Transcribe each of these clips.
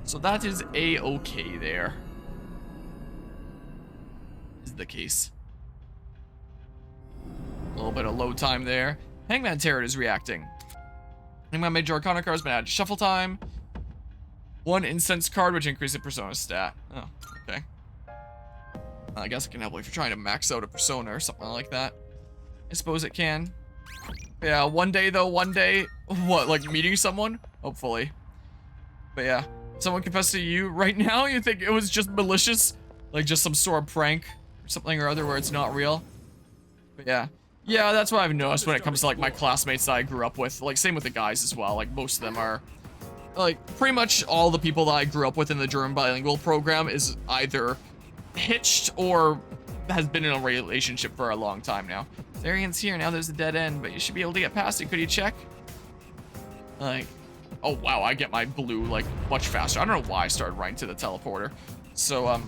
So that is a-okay there. Is the case. A little bit of load time there. Hangman Tarot is reacting. Hangman Major Arcana card has been added to shuffle time. 1 incense card, which increases the persona stat. Oh, okay. I guess it can help if you're trying to max out a persona or something like that. I suppose it can. Yeah, one day though, one day. What, like meeting someone? Hopefully. But yeah, someone confessed to you right now? You think it was just malicious? Like just some sort of prank or something or other where it's not real? But yeah. Yeah, that's what I've noticed when it comes to like my classmates that I grew up with. Like same with the guys as well. Like most of them are, like pretty much all the people that I grew up with in the German bilingual program is either hitched or has been in a relationship for a long time now. Arian's here, now there's a dead end, but you should be able to get past it. Could you check? Like, oh wow, I get my blue like much faster. I don't know why I started running to the teleporter. So,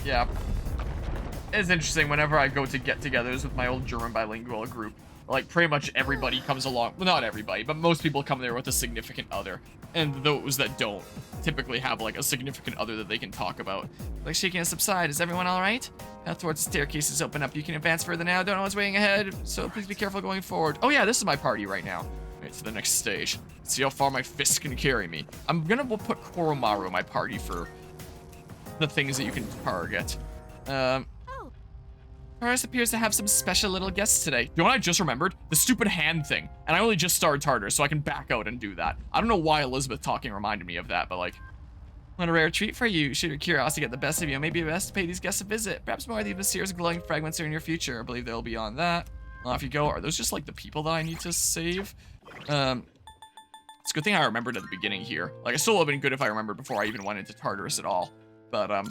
yeah. It's interesting whenever I go to get-togethers with my old German bilingual group. Like, pretty much everybody comes along. Well, not everybody, but most people come there with a significant other. And those that don't typically have, like, a significant other that they can talk about. Like, shaking us subside. Is everyone alright? Path towards the staircases open up. You can advance further now. Don't know what's waiting ahead, so please be careful going forward. Oh, yeah, this is my party right now. Right to the next stage. Let's see how far my fists can carry me. I'm gonna put Koromaru in my party for the things that you can target. Taurus appears to have some special little guests today. You know what I just remembered? The stupid hand thing. And I only just started Tartarus, so I can back out and do that. I don't know why Elizabeth talking reminded me of that, but like, what a rare treat for you. Should your curiosity get the best of you, maybe best to pay these guests a visit. Perhaps more of these mysterious glowing fragments are in your future. I believe they'll be on that. Well, off you go. Are those just like the people that I need to save? It's a good thing I remembered at the beginning here. Like, it still would have been good if I remembered before I even went into Tartarus at all. But,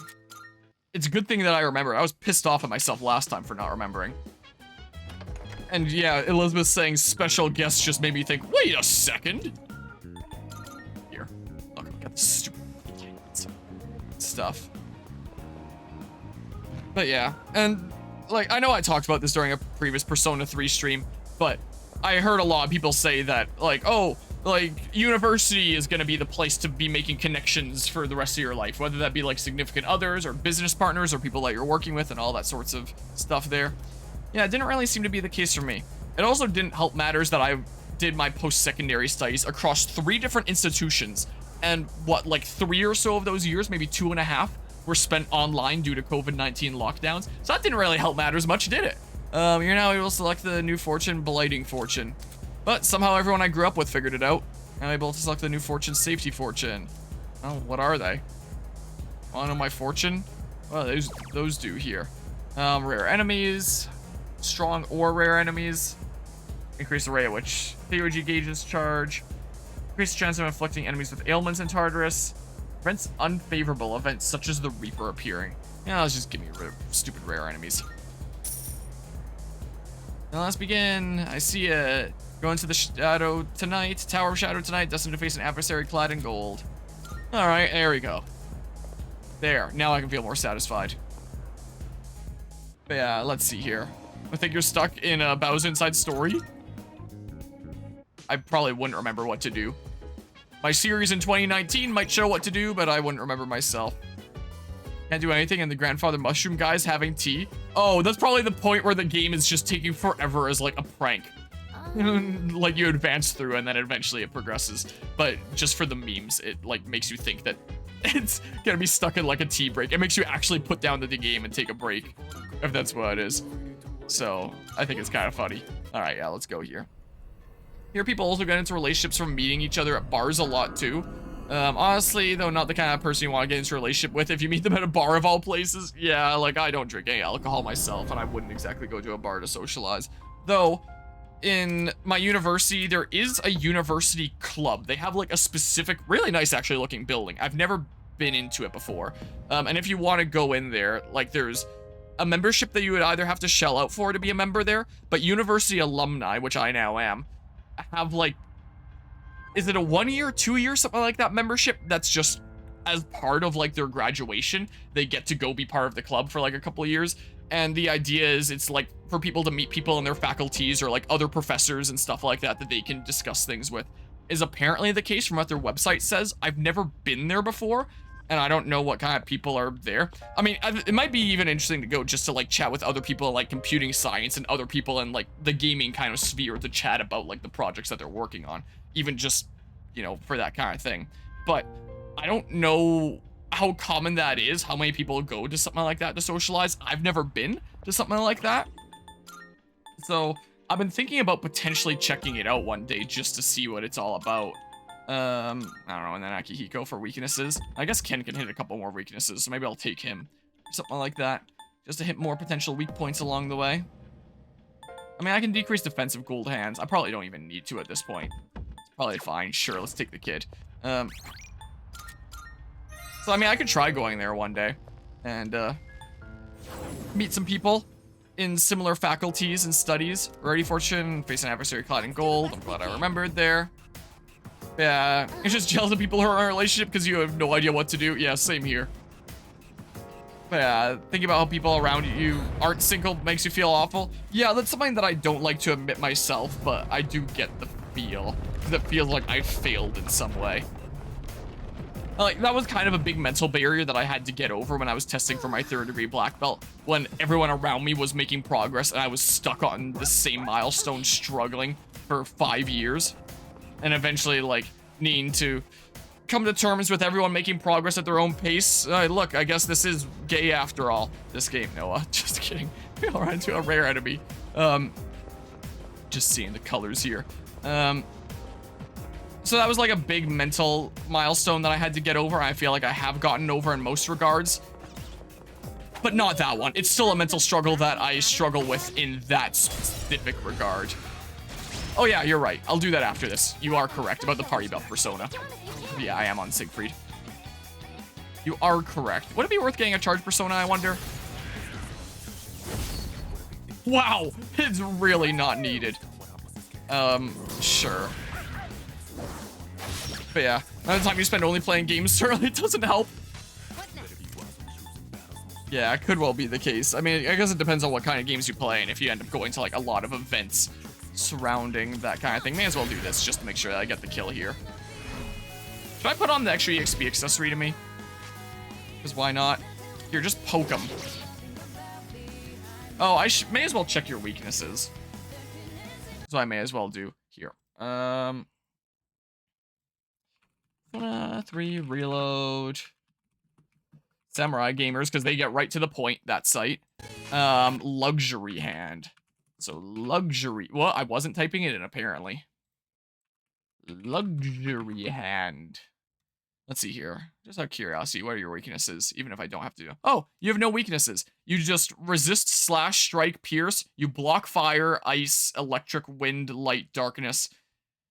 it's a good thing that I remember. I was pissed off at myself last time for not remembering. And yeah, Elizabeth saying special guests just made me think, wait a second. Here. Look, I got this stupid stuff. But yeah, and like, I know I talked about this during a previous Persona 3 stream, but I heard a lot of people say that, like, oh, like, university is gonna be the place to be making connections for the rest of your life, whether that be like significant others or business partners or people that you're working with and all that sorts of stuff there. Yeah, it didn't really seem to be the case for me. It also didn't help matters that I did my post-secondary studies across 3 different institutions, and what, like 3 or so of those years, maybe 2.5, were spent online due to COVID-19 lockdowns. So that didn't really help matters much, did it? You're now able to select the new fortune, Blighting Fortune. But somehow everyone I grew up with figured it out. I'm able to select the new fortune, Safety Fortune. Oh, what are they? Wanna know my fortune? Well, those do here. Rare enemies, strong or rare enemies. Increase the rate at which theurgy gauges charge. Increase the chance of inflicting enemies with ailments in Tartarus. Prevents unfavorable events such as the Reaper appearing. Yeah, let's just give me rid of stupid rare enemies. Now let's begin. I see a go into the shadow tonight. Tower of Shadow tonight. Destined to face an adversary clad in gold. Alright, there we go. There. Now I can feel more satisfied. But yeah, let's see here. I think you're stuck in a Bowser Inside story. I probably wouldn't remember what to do. My series in 2019 might show what to do, but I wouldn't remember myself. Can't do anything, and the grandfather mushroom guy's having tea. Oh, that's probably the point where the game is just taking forever as like a prank. Like you advance through and then eventually it progresses. But just for the memes, it like makes you think that it's gonna be stuck in like a tea break. It makes you actually put down the game and take a break, if that's what it is. So I think it's kind of funny. All right, yeah, let's go here. Here, people also get into relationships from meeting each other at bars a lot too. Honestly, though, not the kind of person you want to get into a relationship with if you meet them at a bar of all places. Yeah, like, I don't drink any alcohol myself, and I wouldn't exactly go to a bar to socialize. Though, in my university, there is a university club. They have, like, a specific, really nice, actually, looking building. I've never been into it before. And if you want to go in there, like, there's a membership that you would either have to shell out for to be a member there, but university alumni, which I now am, have, like, is it a 1 year, 2 year, something like that membership that's just as part of like their graduation, they get to go be part of the club for like a couple of years. And the idea is it's like for people to meet people in their faculties or like other professors and stuff like that that they can discuss things with. is apparently the case from what their website says. I've never been there before, and I don't know what kind of people are there. I mean, it might be even interesting to go just to like chat with other people in like computing science and other people in like the gaming kind of sphere to chat about like the projects that they're working on, even just, you know, for that kind of thing. But I don't know how common that is, how many people go to something like that to socialize. I've never been to something like that. So I've been thinking about potentially checking it out one day just to see what it's all about. I don't know, and then Akihiko for weaknesses. I guess Ken can hit a couple more weaknesses, so maybe I'll take him. Something like that. Just to hit more potential weak points along the way. I mean, I can decrease defensive gold hands. I probably don't even need to at this point. It's probably fine. Sure, let's take the kid. So, I mean, I could try going there one day. And, meet some people in similar faculties and studies. Rarity fortune, face an adversary clad in gold. I'm glad I remembered there. Yeah, you're just jealous of people who are in a relationship because you have no idea what to do. Yeah, same here. But yeah, thinking about how people around you aren't single makes you feel awful. Yeah, that's something that I don't like to admit myself, but I do get the feel. That feels like I failed in some way. Like, that was kind of a big mental barrier that I had to get over when I was testing for my 3rd degree black belt, when everyone around me was making progress and I was stuck on the same milestone struggling for 5 years. And eventually, like, needing to come to terms with everyone making progress at their own pace. Look, I guess this is gay after all. This game, Noah. Just kidding. We all ran into a rare enemy. Just seeing the colors here. So that was like a big mental milestone that I had to get over. I feel like I have gotten over in most regards. But not that one. It's still a mental struggle that I struggle with in that specific regard. Oh yeah, you're right. I'll do that after this. You are correct about the party belt persona. Yeah, I am on Siegfried. You are correct. Would it be worth getting a charge persona, I wonder? Wow, it's really not needed. Sure. But yeah, by the time you spend only playing games, certainly doesn't help. Yeah, it could well be the case. I mean, I guess it depends on what kind of games you play, and if you end up going to like a lot of events surrounding that kind of thing. May as well do this just to make sure that I get the kill here. Should I put on the extra EXP accessory to me? Because why not? Here, just poke them. Oh, I may as well check your weaknesses. So I may as well do here. 3 reload. Samurai gamers, because they get right to the point, that site. Luxury hand. So luxury. Well, I wasn't typing it in, apparently. Luxury hand. Let's see here. Just out of curiosity, what are your weaknesses? Even if I don't have to. Oh, you have no weaknesses. You just resist, slash, strike, pierce. You block fire, ice, electric, wind, light, darkness.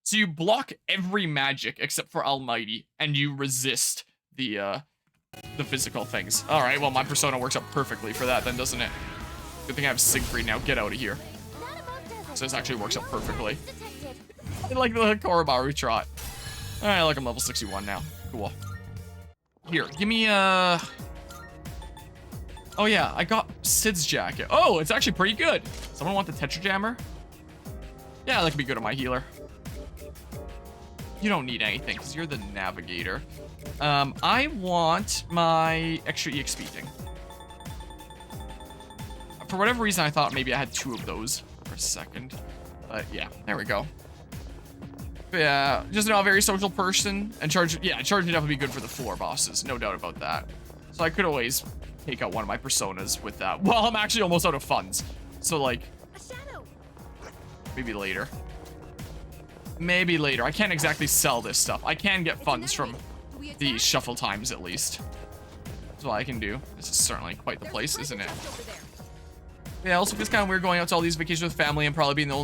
So you block every magic except for Almighty, and you resist the physical things. All right, well, my persona works out perfectly for that then, doesn't it? Good thing I have Siegfried now. Get out of here. So this actually works out perfectly. I like the Koromaru trot. All right, look, I'm level 61 now. Cool. Here, give me oh yeah, I got Sid's jacket. Oh, it's actually pretty good. Someone want the Tetra Jammer? Yeah, that could be good on my healer. You don't need anything because you're the navigator. I want my extra EXP thing. For whatever reason, I thought maybe I had 2 of those for a second. But yeah, there we go. But yeah, just a very social person. And charge would definitely be good for the floor bosses. No doubt about that. So I could always take out one of my personas with that. Well, I'm actually almost out of funds. So like, maybe later. Maybe later. I can't exactly sell this stuff. I can get funds from the shuffle times at least. That's what I can do. This is certainly quite the place, isn't it? Yeah, also feels kind of weird going out to all these vacations with family and probably being the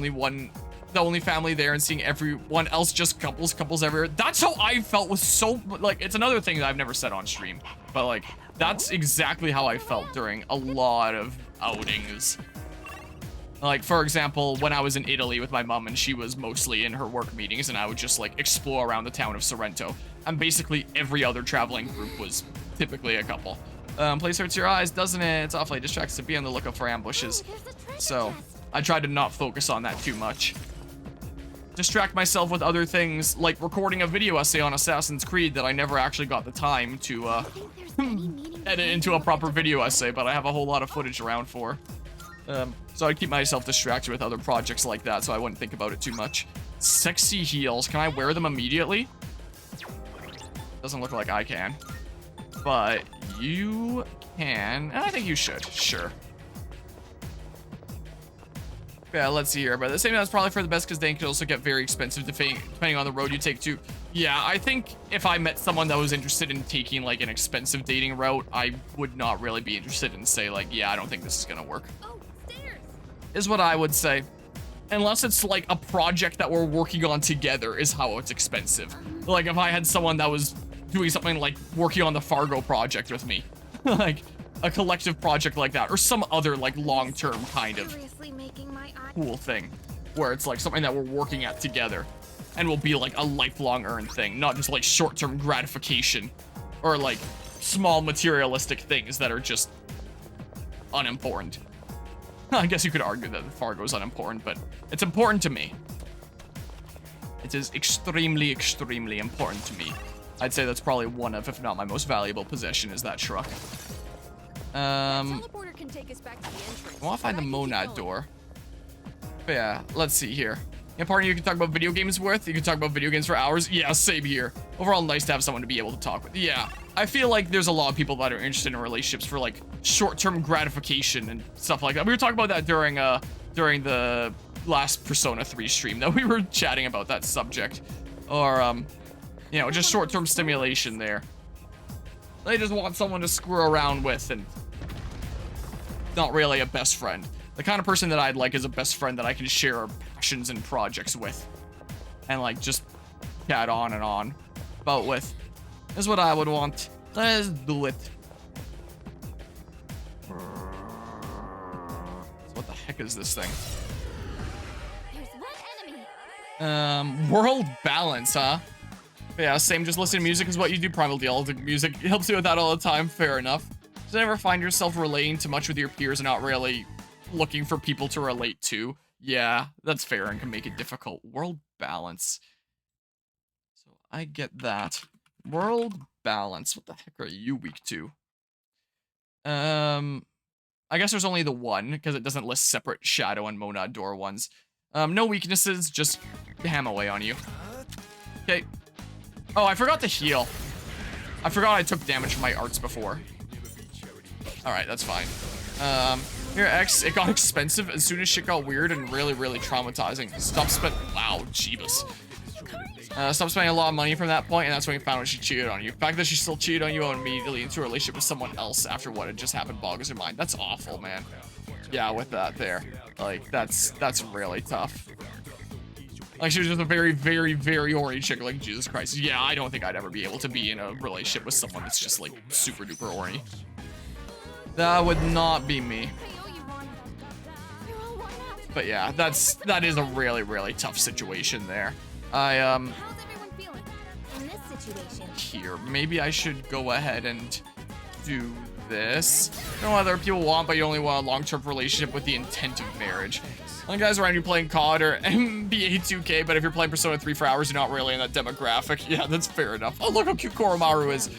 only family there and seeing everyone else just couples everywhere. That's how I felt with so, like, it's another thing that I've never said on stream, but like, that's exactly how I felt during a lot of outings. Like, for example, when I was in Italy with my mom and she was mostly in her work meetings and I would just, like, explore around the town of Sorrento. And basically every other traveling group was typically a couple. Place hurts your eyes, doesn't it? It's awfully distracting to be on the lookout for ambushes. So, I tried to not focus on that too much. distract myself with other things, like recording a video essay on Assassin's Creed that I never actually got the time to edit into a proper video essay, but I have a whole lot of footage around for. So I'd keep myself distracted with other projects like that, so I wouldn't think about it too much. Sexy heels. Can I wear them immediately? Doesn't look like I can. But you can, and I think you should. Sure. Yeah, let's see here. But at the same time, it's probably for the best because they can also get very expensive depending on the road you take too. Yeah, I think if I met someone that was interested in taking like an expensive dating route, I would not really be interested in say like, yeah, I don't think this is gonna work. Oh, stairs. Is what I would say. Unless it's like a project that we're working on together is how it's expensive. Like if I had someone that was doing something like working on the Fargo project with me, like a collective project like that, or some other like long-term kind of cool thing where it's like something that we're working at together and will be like a lifelong earned thing, not just like short-term gratification or like small materialistic things that are just unimportant. I guess you could argue that Fargo is unimportant, but it's important to me. It is extremely, extremely important to me. I'd say that's probably one of, if not my most valuable possession, is that truck. I want to find the Monad door. But yeah, let's see here. Yeah, partner you can talk about video games with. You can talk about video games for hours. Yeah, same here. Overall, nice to have someone to be able to talk with. Yeah, I feel like there's a lot of people that are interested in relationships for like short-term gratification and stuff like that. We were talking about that during the last Persona 3 stream that we were chatting about that subject. Or, you know, just short-term stimulation there. They just want someone to screw around with and not really a best friend. The kind of person that I'd like is a best friend that I can share passions and projects with. And like just chat on and on about with. Is what I would want. Let's do it. So what the heck is this thing? World balance, huh? Yeah, same, just listen to music is what you do. Primal dialogic music helps you with that all the time. Fair enough. Does you ever find yourself relating too much with your peers and not really looking for people to relate to? Yeah, that's fair and can make it difficult. World balance. So I get that. World balance. What the heck are you weak to? I guess there's only the one because it doesn't list separate shadow and monad door ones. No weaknesses, just ham away on you. Okay. Oh, I forgot to heal. I forgot I took damage from my arts before. Alright, that's fine. Here, X, it got expensive as soon as shit got weird and really, really traumatizing. Wow, Jeebus. Stop spending a lot of money from that point, and that's when you found out she cheated on you. The fact that she still cheated on you and immediately into a relationship with someone else after what had just happened boggles your mind. That's awful, man. Yeah, with that there. Like, that's really tough. Like, she was just a very, very, very horny chick. Like, Jesus Christ. Yeah, I don't think I'd ever be able to be in a relationship with someone that's just, like, super duper horny. That would not be me. But yeah, that is a really, really tough situation there. Here, maybe I should go ahead and do this. I don't know what other people want, but you only want a long-term relationship with the intent of marriage. The guys around you playing COD or NBA 2K, but if you're playing Persona 3 for hours, you're not really in that demographic. Yeah, that's fair enough. Oh, look how cute Koromaru is.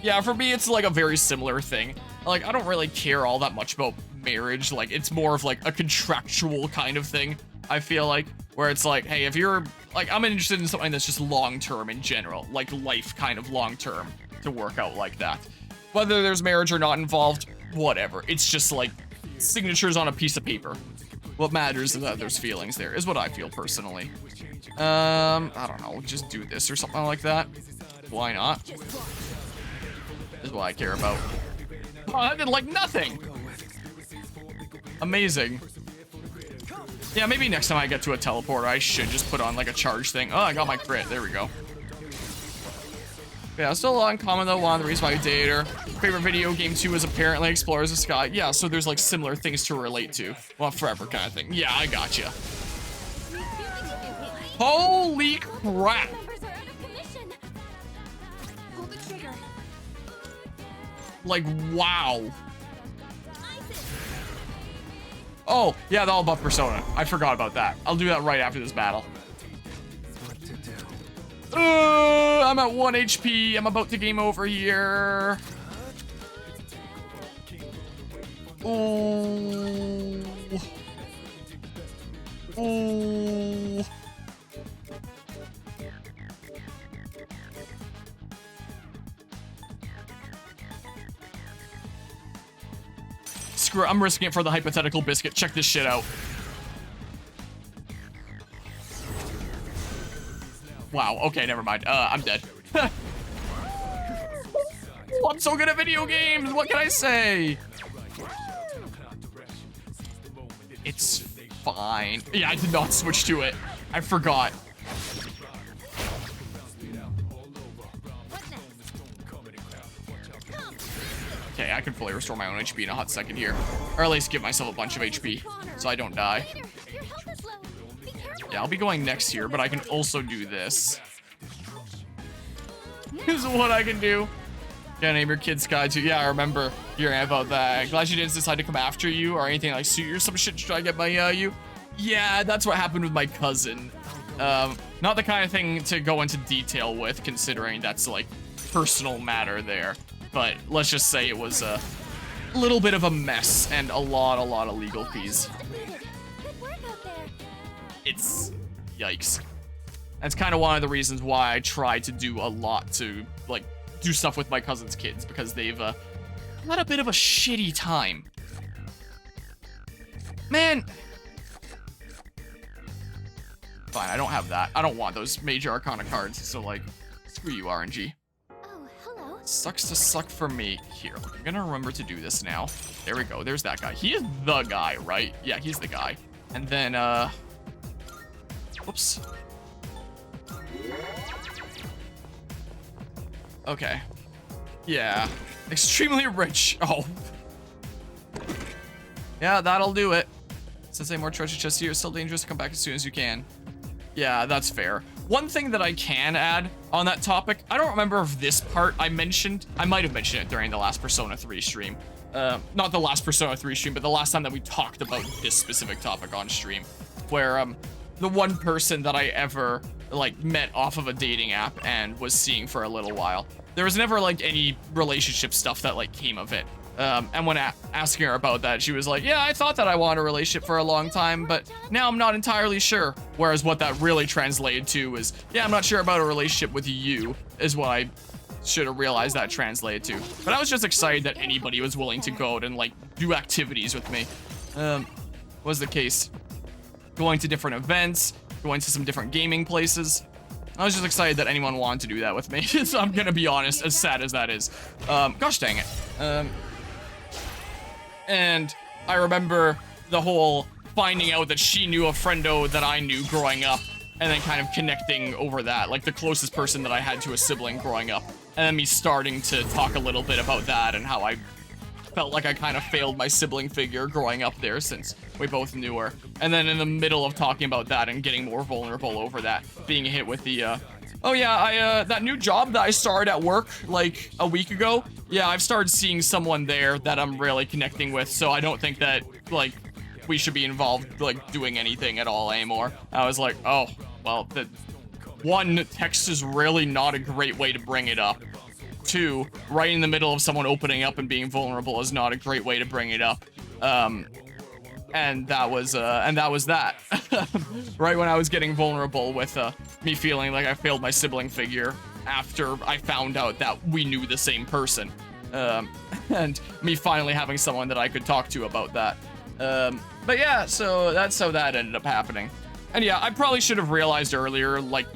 Yeah, for me, it's like a very similar thing. Like, I don't really care all that much about marriage. Like, it's more of like a contractual kind of thing, I feel like, where it's like, hey, if you're like, I'm interested in something that's just long-term in general, like life kind of long-term to work out like that. Whether there's marriage or not involved, whatever. It's just like signatures on a piece of paper. What matters is that there's feelings there, is what I feel personally. I don't know, just do this or something like that. Why not? Is what I care about. Oh, that did like nothing. Amazing. Yeah, maybe next time I get to a teleporter, I should just put on like a charge thing. Oh, I got my crit. There we go. Yeah, still a lot in common though. One of the reasons why you date her. Favorite video game too is apparently Explorers of Sky. Yeah, so there's like similar things to relate to. Well, forever kind of thing. Yeah, I gotcha. Holy crap. Like, wow. Oh, yeah, the all buff Persona. I forgot about that. I'll do that right after this battle. I'm at 1 HP. I'm about to game over here. Ooh. Ooh. Screw it, I'm risking it for the hypothetical biscuit. Check this shit out. Wow, okay, never mind. I'm dead. I'm so good at video games. What can I say? It's fine. Yeah, I did not switch to it. I forgot. Okay, I can fully restore my own HP in a hot second here. Or at least give myself a bunch of HP so I don't die. Yeah, I'll be going next here, but I can also do this. This is what I can do. Can't name your kid Sky too. Yeah, I remember hearing about that. Glad she didn't decide to come after you or anything like suit you or some shit to try to get my you. Yeah, that's what happened with my cousin. Not the kind of thing to go into detail with, considering that's like personal matter there. But let's just say it was a little bit of a mess and a lot of legal fees. It's yikes. That's kind of one of the reasons why I try to do a lot to like do stuff with my cousin's kids, because they've had a bit of a shitty time. Man. Fine, I don't have that. I don't want those major arcana cards, so like, screw you, RNG. Oh, hello. Sucks to suck for me. Here, look, I'm gonna remember to do this now. There we go, there's that guy. He is the guy, right? Yeah, he's the guy. And then, whoops. Okay. Yeah. Extremely rich. Oh. Yeah, that'll do it. Since I have more treasure chests here, it's still dangerous to come back as soon as you can. Yeah, that's fair. One thing that I can add on that topic, I don't remember if this part I mentioned. I might have mentioned it during the last Persona 3 stream. Not the last Persona 3 stream, but the last time that we talked about this specific topic on stream. Where, the one person that I ever like met off of a dating app and was seeing for a little while. There was never like any relationship stuff that like came of it. And when asking her about that, she was like, yeah, I thought that I wanted a relationship for a long time, but now I'm not entirely sure. Whereas what that really translated to was, yeah, I'm not sure about a relationship with you, is what I should have realized that translated to. But I was just excited that anybody was willing to go out and like do activities with me. Was the case. Going to different events, going to some different gaming places. I was just excited that anyone wanted to do that with me. So I'm gonna be honest, as sad as that is. Gosh dang it. And I remember the whole finding out that she knew a friendo that I knew growing up, and then kind of connecting over that, like the closest person that I had to a sibling growing up. And then me starting to talk a little bit about that and how I felt like I kind of failed my sibling figure growing up there since we both knew her. And then in the middle of talking about that and getting more vulnerable over that, being hit with the, oh yeah, that new job that I started at work like a week ago, yeah, I've started seeing someone there that I'm really connecting with, so I don't think that, like, we should be involved, like, doing anything at all anymore. I was like, oh, well, one, text is really not a great way to bring it up. Two, right in the middle of someone opening up and being vulnerable is not a great way to bring it up. And that was that. Right when I was getting vulnerable with me feeling like I failed my sibling figure after I found out that we knew the same person. And me finally having someone that I could talk to about that. But yeah, so that's how that ended up happening. And yeah, I probably should have realized earlier, like,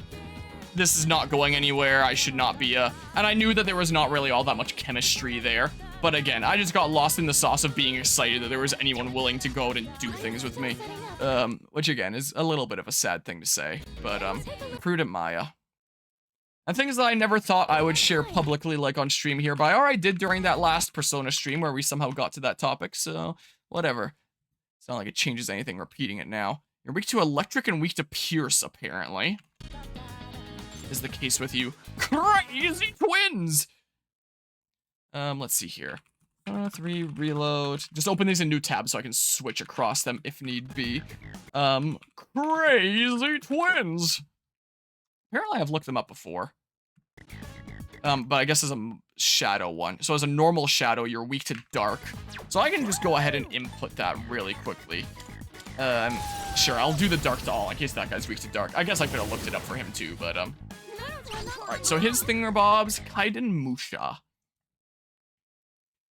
this is not going anywhere. I should not be and I knew that there was not really all that much chemistry there. But again, I just got lost in the sauce of being excited that there was anyone willing to go out and do things with me. Which again is a little bit of a sad thing to say, but prudent Maya. And things that I never thought I would share publicly, like on stream here, but I already did during that last Persona stream where we somehow got to that topic, so whatever. It's not like it changes anything repeating it now. You're weak to electric and weak to pierce, apparently. Is the case with you crazy twins. Let's see here. 3, reload. Just open these in new tabs so I can switch across them if need be. Crazy twins. Apparently I've looked them up before. But I guess as a shadow one. So as a normal shadow, you're weak to dark. So I can just go ahead and input that really quickly. Sure, I'll do the dark to all in case that guy's weak to dark. I guess I could have looked it up for him too, but, Alright, so his thingamabob's Kaiden Musha.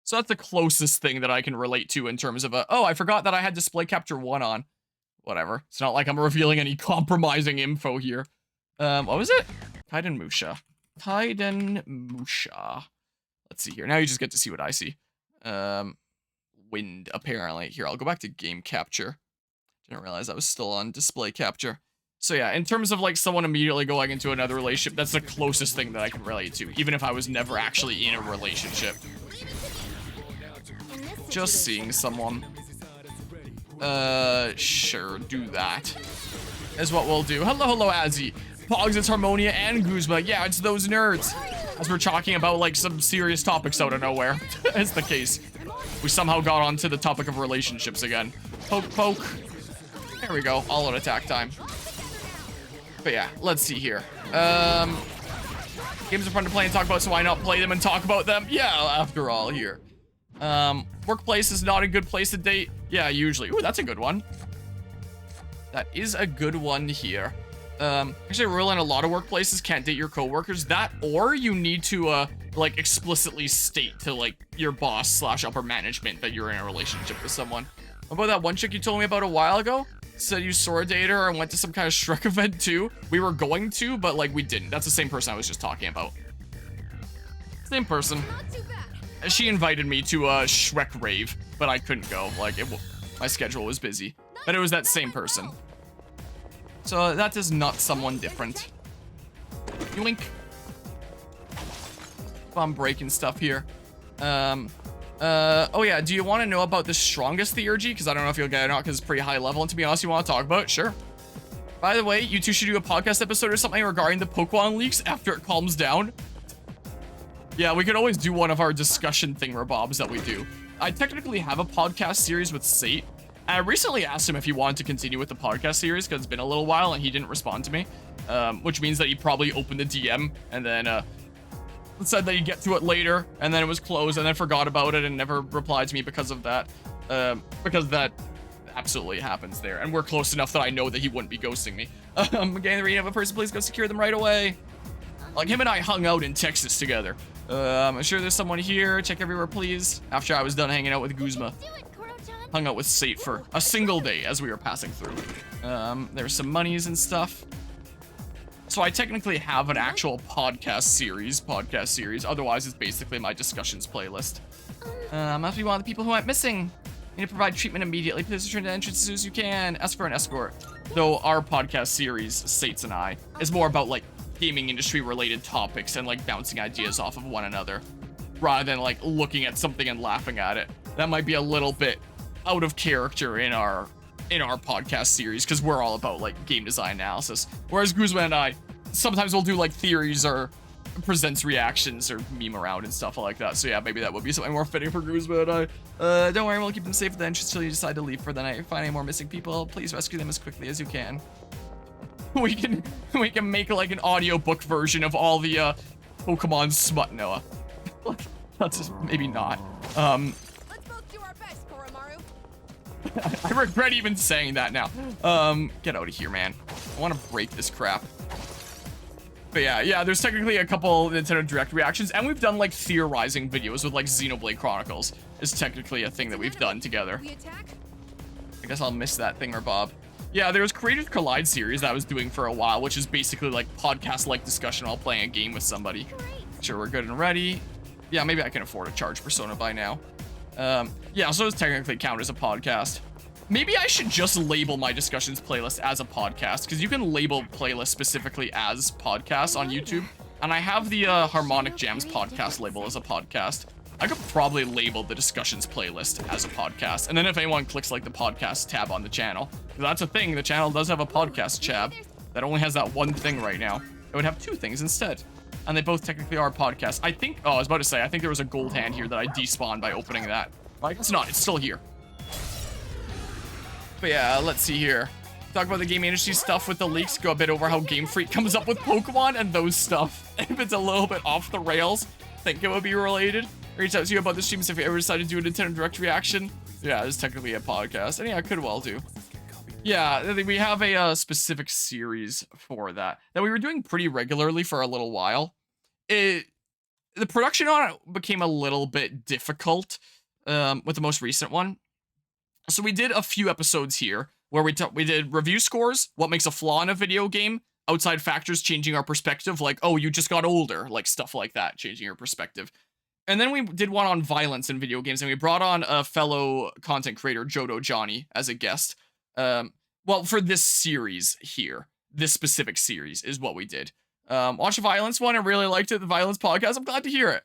So that's the closest thing that I can relate to in terms of oh, I forgot that I had display capture 1 on. Whatever. It's not like I'm revealing any compromising info here. What was it? Kaiden Musha. Kaiden Musha. Let's see here. Now you just get to see what I see. Wind, apparently. Here, I'll go back to game capture. Didn't realize I was still on display capture. So yeah, in terms of like someone immediately going into another relationship, that's the closest thing that I can relate to, even if I was never actually in a relationship. Just seeing someone. Sure, do that. Is what we'll do. Hello, Azzy. Pogs, it's Harmonia and Guzma. Yeah, it's those nerds. As we're talking about like some serious topics out of nowhere. It's the case. We somehow got onto the topic of relationships again. Poke, poke. There we go. All out attack time. But yeah, let's see here. Games are fun to play and talk about, so why not play them and talk about them? Yeah, after all here. Workplace is not a good place to date. Yeah, usually. Ooh, that's a good one. That is a good one here. Actually, a rule in a lot of workplaces can't date your coworkers. That, or you need to, like, explicitly state to, like, your boss / upper management that you're in a relationship with someone. What about that one chick you told me about a while ago? Said you saw a dater and went to some kind of Shrek event too. We were going to, but like we didn't. That's the same person I was just talking about. Same person. She invited me to a Shrek rave, but I couldn't go. Like my schedule was busy. But it was that same person. So that is not someone different. Yoink. I'm breaking stuff here. Oh yeah, do you want to know about the strongest theurgy? Because I don't know if you'll get it or not, because it's pretty high level, and to be honest, you want to talk about it? Sure. By the way, you two should do a podcast episode or something regarding the Pokemon leaks after it calms down. Yeah, we could always do one of our discussion thingamabobs that we do. I technically have a podcast series with Sate. I recently asked him if he wanted to continue with the podcast series, because it's been a little while and he didn't respond to me. Which means that he probably opened the DM and then, said that he'd get to it later, and then it was closed, and then forgot about it and never replied to me because of that. Because that absolutely happens there, and we're close enough that I know that he wouldn't be ghosting me. Getting the reading of a person, please go secure them right away. Like, him and I hung out in Texas together. I'm sure there's someone here. Check everywhere, please. After I was done hanging out with Guzma. Hung out with Sate for a single day as we were passing through. There's some monies and stuff. So I technically have an actual podcast series. Otherwise, it's basically my discussions playlist. Must be one of the people who went missing. Need to provide treatment immediately. Please return to the entrance as soon as you can. Ask for an escort. Though our podcast series, Sates and I, is more about like gaming industry related topics and like bouncing ideas off of one another, rather than like looking at something and laughing at it. That might be a little bit out of character in our podcast series, because we're all about like game design analysis, whereas Guzman and I sometimes we'll do like theories or presents reactions or meme around and stuff like that. So yeah, maybe that would be something more fitting for Guzman and I. Don't worry, we'll keep them safe at the entrance until you decide to leave for the night. If you find any more missing people, please rescue them as quickly as you can. we can make like an audiobook version of all the Pokemon smut, Noah. That's just maybe not. I regret even saying that now. Get out of here, man. I want to break this crap. But yeah, there's technically a couple Nintendo Direct reactions, and we've done like theorizing videos with like Xenoblade Chronicles. Is technically a thing that we've done together. I guess I'll miss that thing or Bob. Yeah, there was Creators Collide series that I was doing for a while, which is basically like podcast-like discussion while playing a game with somebody. Sure, we're good and ready. Yeah, maybe I can afford a charge persona by now. Yeah, so it's technically count as a podcast. Maybe I should just label my discussions playlist as a podcast, because you can label playlists specifically as podcasts on YouTube. And I have the Harmonic Jams podcast label as a podcast. I could probably label the discussions playlist as a podcast. And then if anyone clicks like the podcast tab on the channel, that's a thing, the channel does have a podcast tab that only has that one thing right now. It would have two things instead. and they both technically are podcasts. I think, oh, I was about to say, I think there was a gold hand here that I despawned by opening that. Well, I guess not, it's still here. But yeah, let's see here. Talk about the game industry stuff with the leaks, go a bit over how Game Freak comes up with Pokemon and those stuff. If it's a little bit off the rails, think it would be related. Reach out to you about the streams if you ever decide to do a Nintendo Direct reaction. Yeah, it's technically a podcast, and yeah, I could well do. Yeah, we have a specific series for that we were doing pretty regularly for a little while. The production on it became a little bit difficult with the most recent one. So we did a few episodes here where we did review scores, what makes a flaw in a video game, outside factors changing our perspective, like, oh, you just got older, like stuff like that, changing your perspective. And then we did one on violence in video games, and we brought on a fellow content creator, Jodo Johnny, as a guest. Well, for this series here, this specific series is what we did. Watched the violence one and really liked it, the violence podcast. I'm glad to hear it.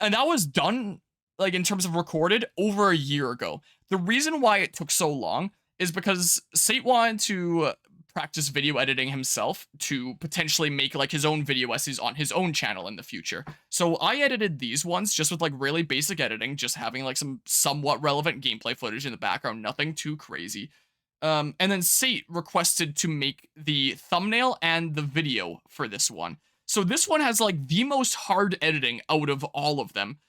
And that was done, like, in terms of recorded, over a year ago. The reason why it took so long is because Sate wanted to practice video editing himself to potentially make like his own video essays on his own channel in the future. So I edited these ones just with like really basic editing, just having like some somewhat relevant gameplay footage in the background, nothing too crazy. And then Sate requested to make the thumbnail and the video for this one. So this one has like the most hard editing out of all of them.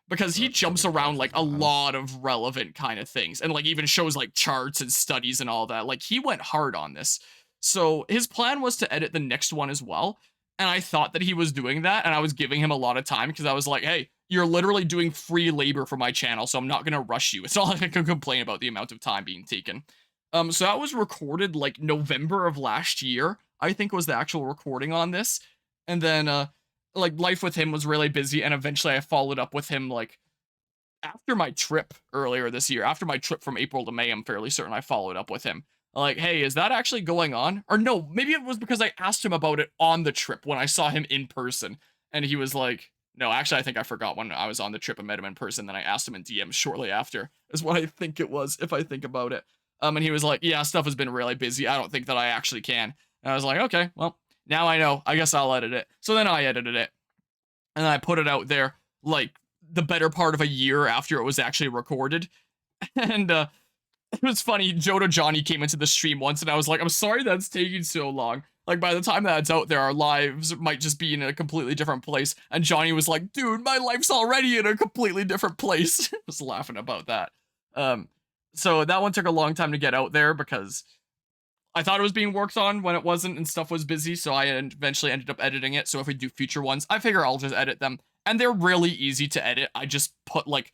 Because he jumps around like a lot of relevant kind of things and like even shows like charts and studies and all that. Like he went hard on this. So his plan was to edit the next one as well. And I thought that he was doing that and I was giving him a lot of time because I was like, hey, you're literally doing free labor for my channel, so I'm not going to rush you. It's not like I can complain about the amount of time being taken. So that was recorded like November of last year, I think was the actual recording on this. And then, like life with him was really busy, and eventually I followed up with him like after my trip earlier this year. After my trip from April to May, I'm fairly certain I followed up with him. Like, hey, is that actually going on? Or no, maybe it was because I asked him about it on the trip when I saw him in person, and he was like, no, actually I think I forgot when I was on the trip and met him in person, then I asked him in DMs shortly after, is what I think it was, if I think about it. And he was like, yeah, stuff has been really busy, I don't think that I actually can. And I was like, okay, well, now I know, I guess I'll edit it. So then I edited it. And I put it out there, like, the better part of a year after it was actually recorded. And, it was funny, Jodo Johnny came into the stream once, and I was like, I'm sorry that's taking so long. Like, by the time that's out there, our lives might just be in a completely different place. And Johnny was like, dude, my life's already in a completely different place. I was laughing about that. So that one took a long time to get out there, because I thought it was being worked on when it wasn't and stuff was busy, so I eventually ended up editing it. So if we do future ones, I figure I'll just edit them. And they're really easy to edit. I just put, like,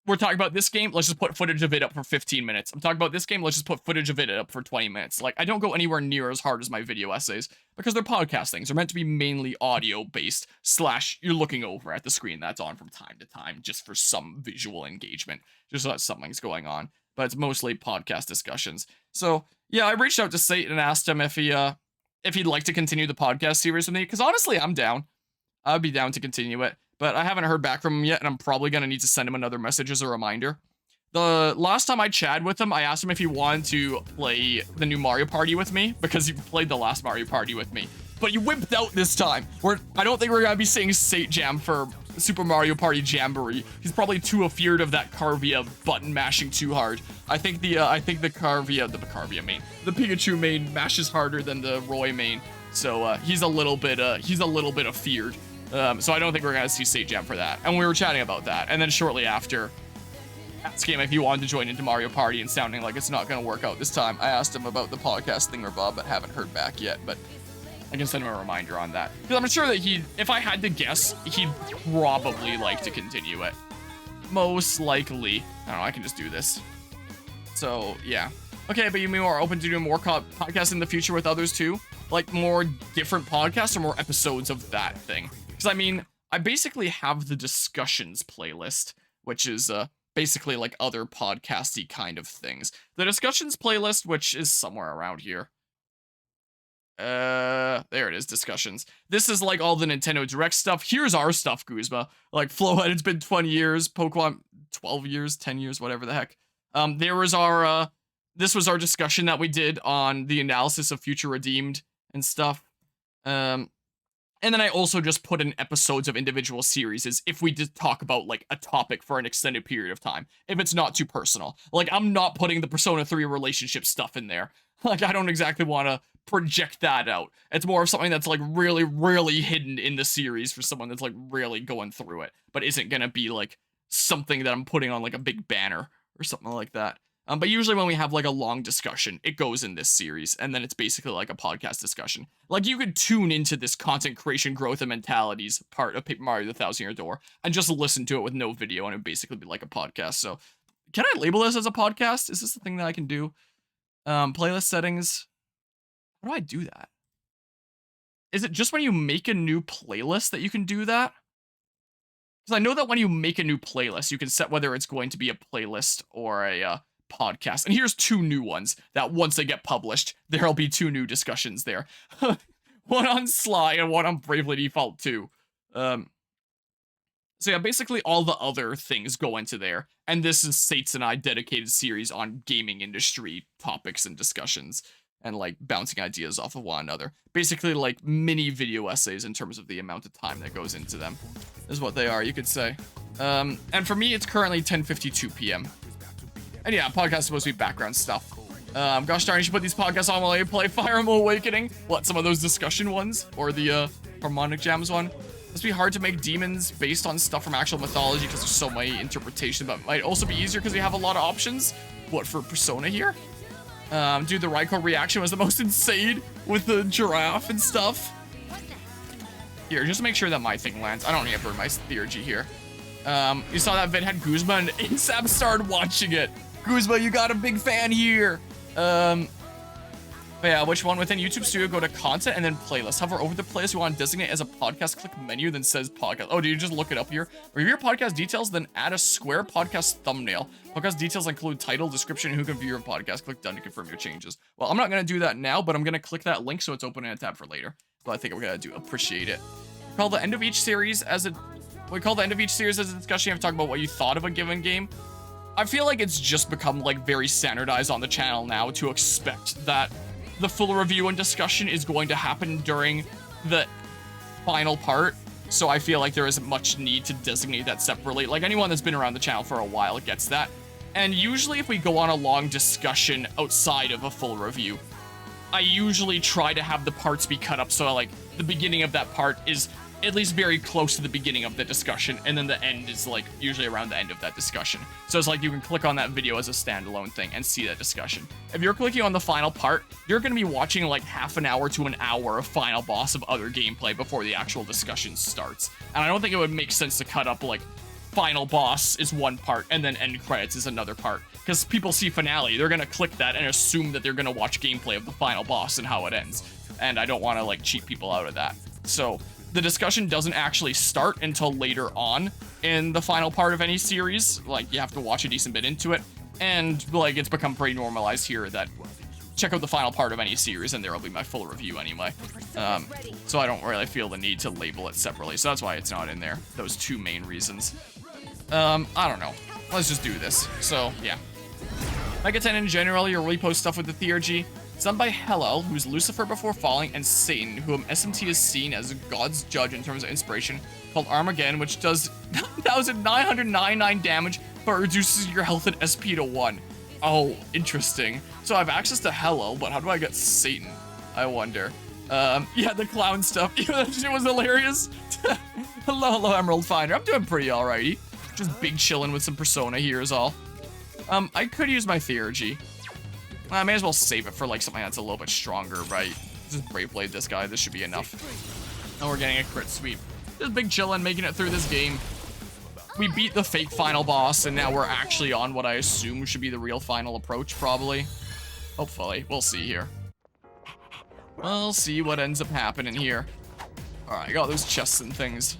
we're talking about this game, let's just put footage of it up for 15 minutes. I'm talking about this game, let's just put footage of it up for 20 minutes. Like, I don't go anywhere near as hard as my video essays, because they're podcast things. They're meant to be mainly audio-based, / you're looking over at the screen that's on from time to time, just for some visual engagement, just so that something's going on. But it's mostly podcast discussions. So, yeah, I reached out to Sate and asked him if he'd like to continue the podcast series with me, because honestly, I'm down. I'd be down to continue it, but I haven't heard back from him yet, and I'm probably going to need to send him another message as a reminder. The last time I chatted with him, I asked him if he wanted to play the new Mario Party with me, because he played the last Mario Party with me. But he wimped out this time. I don't think we're going to be seeing Sate Jam for Super Mario Party Jamboree. He's probably too afeared of that Carvia button mashing too hard. I think the Carvia main, the Pikachu main mashes harder than the Roy main. So he's a little bit afeared. So I don't think we're gonna see Sate Jam for that. And we were chatting about that. And then shortly after, asked him if he wanted to join into Mario Party, and sounding like it's not gonna work out this time, I asked him about the podcast thingamabob, but haven't heard back yet. But I can send him a reminder on that, because I'm sure that if I had to guess, he'd probably like to continue it. Most likely. I don't know, I can just do this. So, yeah. Okay, but you mean more open to doing more podcasts in the future with others too? Like more different podcasts or more episodes of that thing? Because I mean, I basically have the discussions playlist, which is basically like other podcasty kind of things. The discussions playlist, which is somewhere around here. There it is, discussions. This is like all the Nintendo Direct stuff. Here's our stuff, Guzma. Like, Flowhead, it's been 20 years, Pokemon, 12 years, 10 years, whatever the heck. There was our, this was our discussion that we did on the analysis of Future Redeemed and stuff. And then I also just put in episodes of individual series as if we did talk about like a topic for an extended period of time, if it's not too personal. Like, I'm not putting the Persona 3 relationship stuff in there. Like, I don't exactly want to project that out. It's more of something that's like really, really hidden in the series for someone that's like really going through it, but isn't gonna be like something that I'm putting on like a big banner or something like that. But usually when we have like a long discussion, it goes in this series, and then it's basically like a podcast discussion. Like, you could tune into this content creation, growth, and mentalities part of Paper Mario: The Thousand Year Door and just listen to it with no video, and it'd basically be like a podcast. So, can I label this as a podcast? Is this the thing that I can do? Playlist settings. How do I do that? Is it just when you make a new playlist that you can do that? Because I know that when you make a new playlist, you can set whether it's going to be a playlist or a podcast. And here's 2 new ones that once they get published, there'll be 2 new discussions there. One on Sly and one on Bravely Default 2. So yeah, basically all the other things go into there. And this is Sates and I dedicated series on gaming industry topics and discussions, and like bouncing ideas off of one another. Basically like mini video essays in terms of the amount of time that goes into them, is what they are, you could say. And for me, it's currently 10:52 p.m. And yeah, podcast is supposed to be background stuff. Gosh darn, you should put these podcasts on while I play Fire Emblem Awakening. What, some of those discussion ones? Or the Harmonic Jams one? Must be hard to make demons based on stuff from actual mythology because there's so many interpretations, but might also be easier because we have a lot of options. What, for Persona here? Dude, the Raikou reaction was the most insane with the giraffe and stuff. Here, just to make sure that my thing lands. I don't need to burn my theurgy here. You saw that vid had Guzma and ASAP started watching it. Guzma, you got a big fan here. But yeah, which one within YouTube Studio? Go to content and then playlist. Hover over the playlist you want to designate as a podcast. Click menu, then says podcast. Oh, do you just look it up here? Review your podcast details, then add a square podcast thumbnail. Podcast details include title, description, and who can view your podcast. Click done to confirm your changes. Well, I'm not going to do that now, but I'm going to click that link so it's open in a tab for later. So I think we're going to do appreciate it. Call the end of each series as a... We call the end of each series as a discussion. You have to talk about what you thought of a given game. I feel like it's just become like very standardized on the channel now to expect that the full review and discussion is going to happen during the final part. So I feel like there isn't much need to designate that separately. Like, anyone that's been around the channel for a while gets that. And usually if we go on a long discussion outside of a full review, I usually try to have the parts be cut up so like the beginning of that part is at least very close to the beginning of the discussion, and then the end is like usually around the end of that discussion. So it's like you can click on that video as a standalone thing and see that discussion. If you're clicking on the final part, you're going to be watching like half an hour to an hour of final boss of other gameplay before the actual discussion starts. And I don't think it would make sense to cut up like final boss is one part and then end credits is another part, because people see finale, they're going to click that and assume that they're going to watch gameplay of the final boss and how it ends. And I don't want to like cheat people out of that. So the discussion doesn't actually start until later on in the final part of any series. Like, you have to watch a decent bit into it. And, like, it's become pretty normalized here that check out the final part of any series and there will be my full review anyway. So I don't really feel the need to label it separately. So that's why it's not in there. Those 2 main reasons. I don't know. Let's just do this. So, yeah. Mega 10 in general, you'll repost stuff with the theurgy. It's done by Hellel, who's Lucifer before falling, and Satan, whom SMT is seen as God's judge in terms of inspiration, called Armageddon, which does 9,999 damage, but reduces your health and SP to 1. Oh, interesting. So I have access to Hellel, but how do I get Satan? I wonder. Yeah, the clown stuff. Yeah, that shit was hilarious. Hello, Emerald Finder. I'm doing pretty alrighty. Just big chilling with some Persona here is all. I could use my theurgy. I may as well save it for like something that's a little bit stronger, right? Just Brave Blade this guy. This should be enough. And we're getting a crit sweep. Just big chillin', making it through this game. We beat the fake final boss, and now we're actually on what I assume should be the real final approach, probably. Hopefully. We'll see here. We'll see what ends up happening here. Alright, I got those chests and things.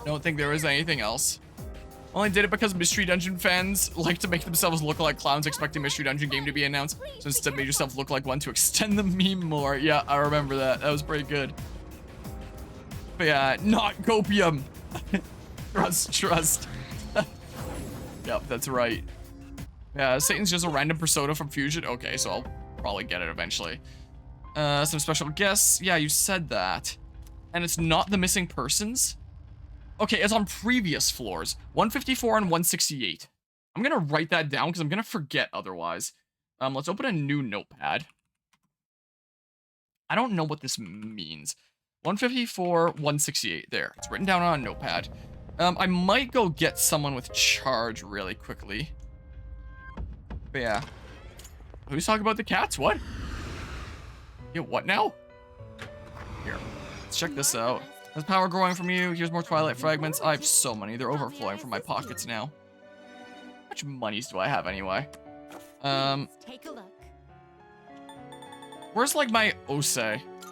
Don't think there was anything else. Only did it because Mystery Dungeon fans like to make themselves look like clowns expecting Mystery Dungeon game to be announced. So instead made yourself look like one to extend the meme more. Yeah, I remember that. That was pretty good. But yeah, not copium. Trust. Yep, that's right. Yeah, Satan's just a random persona from Fusion. Okay, so I'll probably get it eventually. Some special guests. Yeah, you said that. And it's not the missing persons? Okay, it's on previous floors. 154 and 168. I'm gonna write that down because I'm gonna forget otherwise. Let's open a new notepad. I don't know what this means. 154, 168. There, it's written down on a notepad. I might go get someone with charge really quickly. But yeah. Who's talking about the cats? What? Yeah, what now? Here, let's check this out. There's power growing from you. Here's more twilight fragments. I have so many. They're overflowing from my pockets now. How much monies do I have anyway? Take a look. Where's like my Ose?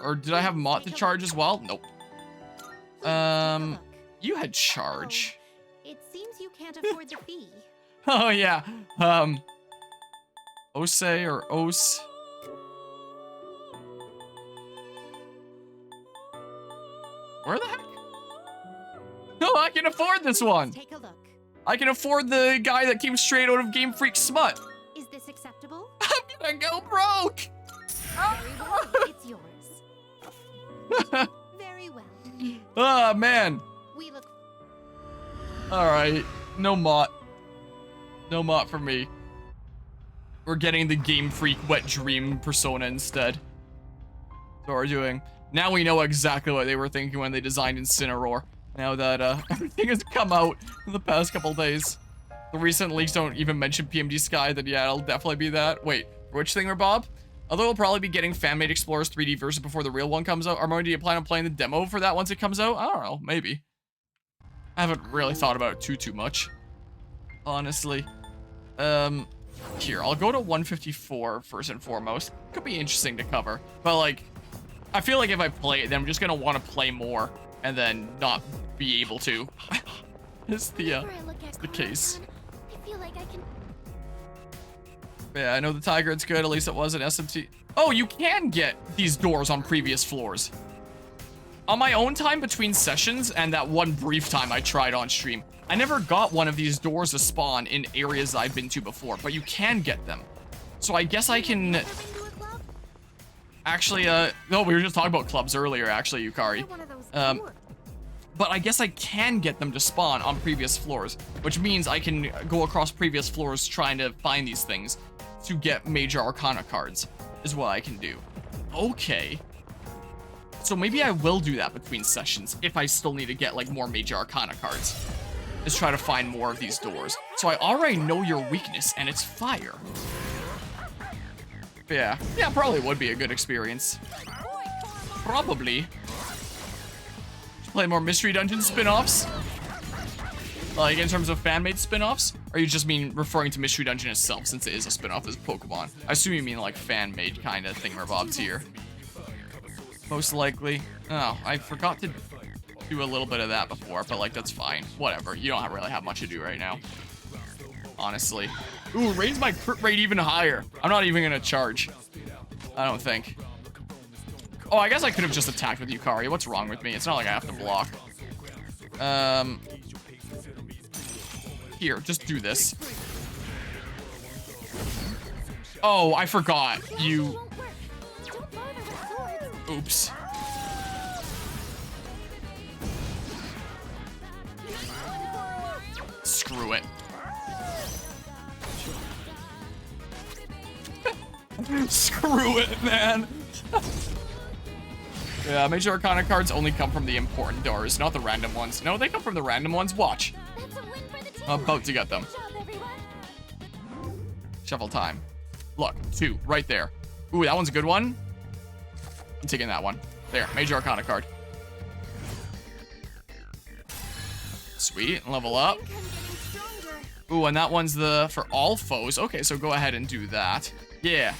Or did I have Mott to charge as well? Nope. You had charge. It seems you can't afford the fee. Oh yeah. Ose or Ose. Where the heck? No, I can afford this one. Take a look. I can afford the guy that came straight out of Game Freak Smut. Is this acceptable? I'm gonna go broke. Very well. It's yours. Very well. Oh man. We look. All right. No Mott. No Mott for me. We're getting the Game Freak Wet Dream persona instead. That's what we're doing. Now we know exactly what they were thinking when they designed Incineroar. Now that everything has come out in the past couple days. The recent leaks don't even mention PMD Sky, then yeah, it'll definitely be that. Wait, which thing, Bob? Although we'll probably be getting Fan-Made Explorers 3D version before the real one comes out. Armor, do you plan on playing the demo for that once it comes out? I don't know, maybe. I haven't really thought about it too much. Honestly. Here, I'll go to 154 first and foremost. Could be interesting to cover. But like, I feel like if I play it, then I'm just gonna want to play more and then not be able to. Is the case. I feel like I can. Yeah, I know the Tiger, it's good. At least it was an SMT. Oh, you can get these doors on previous floors. On my own time between sessions and that one brief time I tried on stream, I never got one of these doors to spawn in areas I've been to before, but you can get them. So I guess I can... Actually, no, we were just talking about clubs earlier, actually, Yukari. But I guess I can get them to spawn on previous floors, which means I can go across previous floors trying to find these things to get Major Arcana cards, is what I can do. Okay. So maybe I will do that between sessions if I still need to get like more Major Arcana cards. Is try to find more of these doors. So I already know your weakness, and it's fire. Yeah, probably would be a good experience. Probably. Play more Mystery Dungeon spin-offs? Like, in terms of fan-made spin-offs? Or you just mean referring to Mystery Dungeon itself, since it is a spin-off as Pokemon? I assume you mean, like, fan-made kind of thingamabobs here. Most likely. Oh, I forgot to do a little bit of that before, but, like, that's fine. Whatever. You don't really have much to do right now. Honestly. Ooh, raise my crit rate even higher. I'm not even gonna charge. I don't think. Oh, I guess I could have just attacked with Yukari. What's wrong with me? It's not like I have to block. Here, just do this. Oh, I forgot. You... Oops. Screw it. Screw it, man. Yeah, Major Arcana cards only come from the important doors, not the random ones. No, they come from the random ones. Watch. I'm about to get them. Shuffle time. Look, 2, right there. Ooh, that one's a good one. I'm taking that one. There, Major Arcana card. Sweet, level up. Ooh, and that one's for all foes. Okay, so go ahead and do that. Yeah.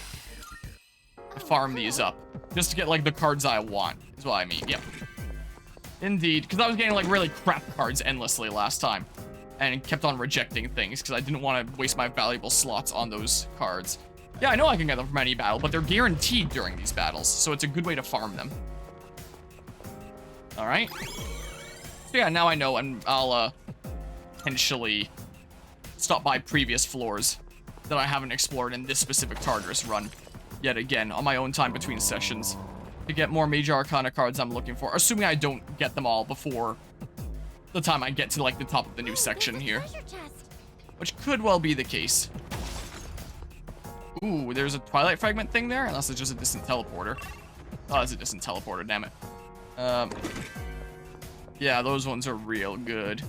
Farm these up. Just to get, like, the cards I want, is what I mean. Yep. Indeed. Because I was getting, like, really crap cards endlessly last time. And kept on rejecting things, because I didn't want to waste my valuable slots on those cards. Yeah, I know I can get them from any battle, but they're guaranteed during these battles, so it's a good way to farm them. Alright. So yeah, now I know, and I'll, potentially stop by previous floors that I haven't explored in this specific Tartarus run yet again on my own time between sessions. to get more Major Arcana cards I'm looking for. Assuming I don't get them all before the time I get to, like, the top of the new section here. Treasure chest. Which could well be the case. Ooh, there's a Twilight Fragment thing there? Unless it's just a distant teleporter. Oh, it's a distant teleporter, damn it. Yeah, those ones are real good.